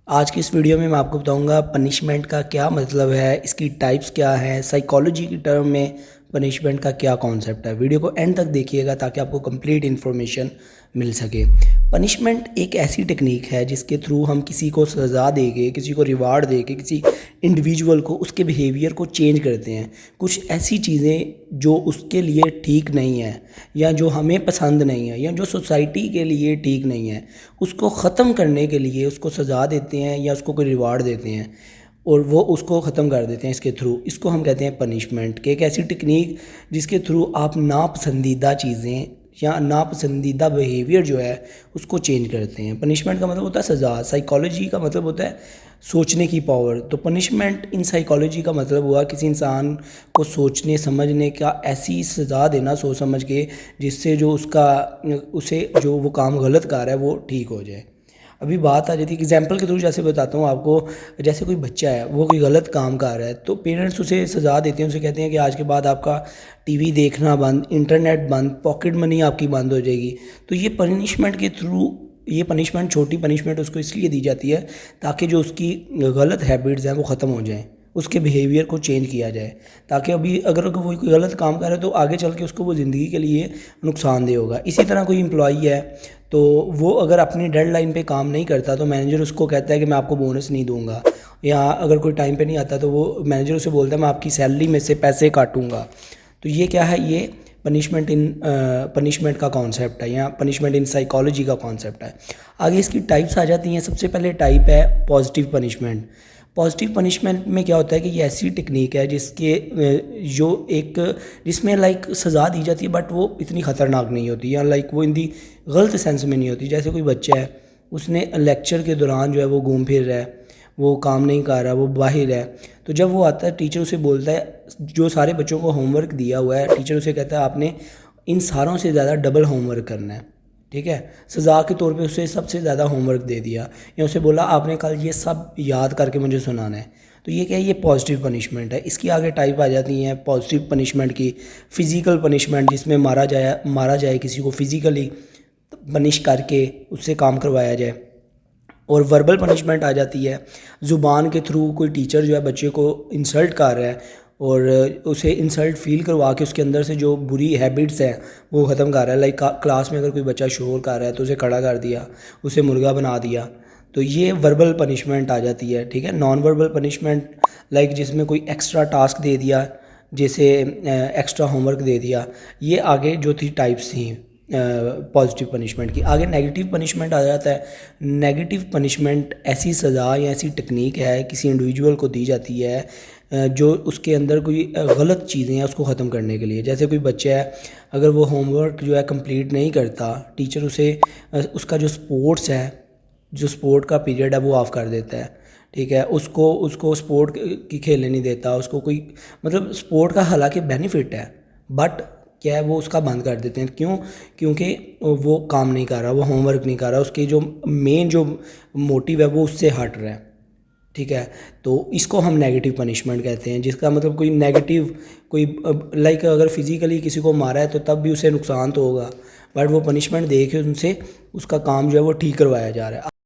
आज की इस वीडियो में मैं आपको बताऊंगा पनिशमेंट का क्या मतलब है, इसकी टाइप्स क्या हैं, साइकोलॉजी की टर्म में पनिशमेंट का क्या कॉन्सेप्ट है। वीडियो को एंड तक देखिएगा ताकि आपको कंप्लीट इन्फॉर्मेशन मिल सके। पनिशमेंट एक ऐसी टेक्निक है जिसके थ्रू हम किसी को सज़ा देके, किसी को रिवार्ड देके, किसी इंडिविजुअल को उसके बिहेवियर को चेंज करते हैं। कुछ ऐसी चीज़ें जो उसके लिए ठीक नहीं है या जो हमें पसंद नहीं है या जो सोसाइटी के लिए ठीक नहीं है, उसको ख़त्म करने के लिए उसको सज़ा देते हैं या उसको कोई रिवार्ड देते हैं और वो उसको ख़त्म कर देते हैं इसके थ्रू। इसको हम कहते हैं पनिशमेंट कि एक ऐसी टेक्निक जिसके थ्रू आप नापसंदीदा चीज़ें या नापसंदीदा बिहेवियर जो है उसको चेंज करते हैं। पनिशमेंट का मतलब होता है सज़ा, साइकोलॉजी का मतलब होता है सोचने की पावर। तो पनिशमेंट इन साइकोलॉजी का मतलब हुआ किसी इंसान को सोचने समझने का, ऐसी सज़ा देना सोच समझ के जिससे जो उसे जो वो काम गलत कर रहा है वो ठीक हो जाए। अभी बात आ जाती है एग्जाम्पल के थ्रू, जैसे बताता हूँ आपको। जैसे कोई बच्चा है वो कोई गलत काम कर रहा है तो पेरेंट्स उसे सज़ा देते हैं, उसे कहते हैं कि आज के बाद आपका टीवी देखना बंद, इंटरनेट बंद, पॉकेट मनी आपकी बंद हो जाएगी। तो ये पनिशमेंट के थ्रू, ये पनिशमेंट, छोटी पनिशमेंट उसको इसलिए दी जाती है ताकि जो उसकी गलत हैबिट्स हैं वो ख़त्म हो जाएँ, उसके बिहेवियर को चेंज किया जाए। ताकि अभी अगर वो कोई गलत काम कर रहा है तो आगे चल के उसको वो ज़िंदगी के लिए नुकसानदेह होगा। इसी तरह कोई एम्प्लॉई है तो वो अगर अपनी डेडलाइन पे काम नहीं करता तो मैनेजर उसको कहता है कि मैं आपको बोनस नहीं दूंगा, या अगर कोई टाइम पे नहीं आता तो वो मैनेजर उसे बोलता है मैं आपकी सैलरी में से पैसे काटूंगा। तो ये क्या है, ये पनिशमेंट का कॉन्सेप्ट है या पनिशमेंट इन साइकोलॉजी का कॉन्सेप्ट है। आगे इसकी टाइप्स आ जाती हैं। सबसे पहले टाइप है पॉजिटिव पनिशमेंट। पॉजिटिव पनिशमेंट में क्या होता है कि ये ऐसी टेक्निक है जिसमें लाइक सज़ा दी जाती है बट वो इतनी ख़तरनाक नहीं होती, या लाइक वो इन दी गलत सेंस में नहीं होती। जैसे कोई बच्चा है, उसने लेक्चर के दौरान जो है वो घूम फिर रहा है, वो काम नहीं कर रहा, वो बाहर है, तो जब वो आता है टीचर उसे बोलता है, जो सारे बच्चों को होमवर्क दिया हुआ है, टीचर उसे कहता है आपने इन सारों से ज़्यादा डबल होमवर्क करना है। ठीक है, सज़ा के तौर पे उसे सबसे ज़्यादा होमवर्क दे दिया या उसे बोला आपने कल ये सब याद करके मुझे सुनाना है। तो ये क्या है, ये पॉजिटिव पनिशमेंट है। इसकी आगे टाइप आ जाती हैं पॉजिटिव पनिशमेंट की। फ़िज़िकल पनिशमेंट, जिसमें मारा जाए किसी को फ़िज़िकली पनिश करके उससे काम करवाया जाए। और वर्बल पनिशमेंट आ जाती है, ज़ुबान के थ्रू कोई टीचर जो है बच्चे को इंसल्ट कर रहा है और उसे इंसल्ट फील करवा के उसके अंदर से जो बुरी हैबिट्स हैं वो ख़त्म कर रहा है। लाइक क्लास में अगर कोई बच्चा शोर कर रहा है तो उसे खड़ा कर दिया, उसे मुर्गा बना दिया। तो ये वर्बल पनिशमेंट आ जाती है। ठीक है, नॉन वर्बल पनिशमेंट लाइक जिसमें कोई एक्स्ट्रा टास्क दे दिया, जैसे एक्स्ट्रा होमवर्क दे दिया। ये आगे जो थी टाइप्स थी पॉजिटिव पनिशमेंट की। आगे नेगेटिव पनिशमेंट आ जाता है। नेगेटिव पनिशमेंट ऐसी सज़ा या ऐसी टेक्निक है किसी इंडिविजुअल को दी जाती है जो उसके अंदर कोई गलत चीज़ें हैं उसको ख़त्म करने के लिए। जैसे कोई बच्चा है, अगर वो होमवर्क जो है कंप्लीट नहीं करता, टीचर उसे उसका जो स्पोर्ट्स है, जो स्पोर्ट का पीरियड है वो ऑफ कर देता है। ठीक है, उसको स्पोर्ट की खेलने नहीं देता, उसको कोई मतलब स्पोर्ट का हालांकि बेनिफिट है बट क्या है वो उसका बंद कर देते हैं। क्यों? क्योंकि वो काम नहीं कर रहा, वो होमवर्क नहीं कर रहा, उसकी जो मेन जो मोटिव है वो उससे हट रहा है। ठीक है, तो इसको हम नेगेटिव पनिशमेंट कहते हैं, जिसका मतलब कोई नेगेटिव, कोई लाइक अगर फिज़िकली किसी को मारा है तो तब भी उसे नुकसान तो होगा बट वो पनिशमेंट दे के उनसे उसका काम जो है वो ठीक करवाया जा रहा है।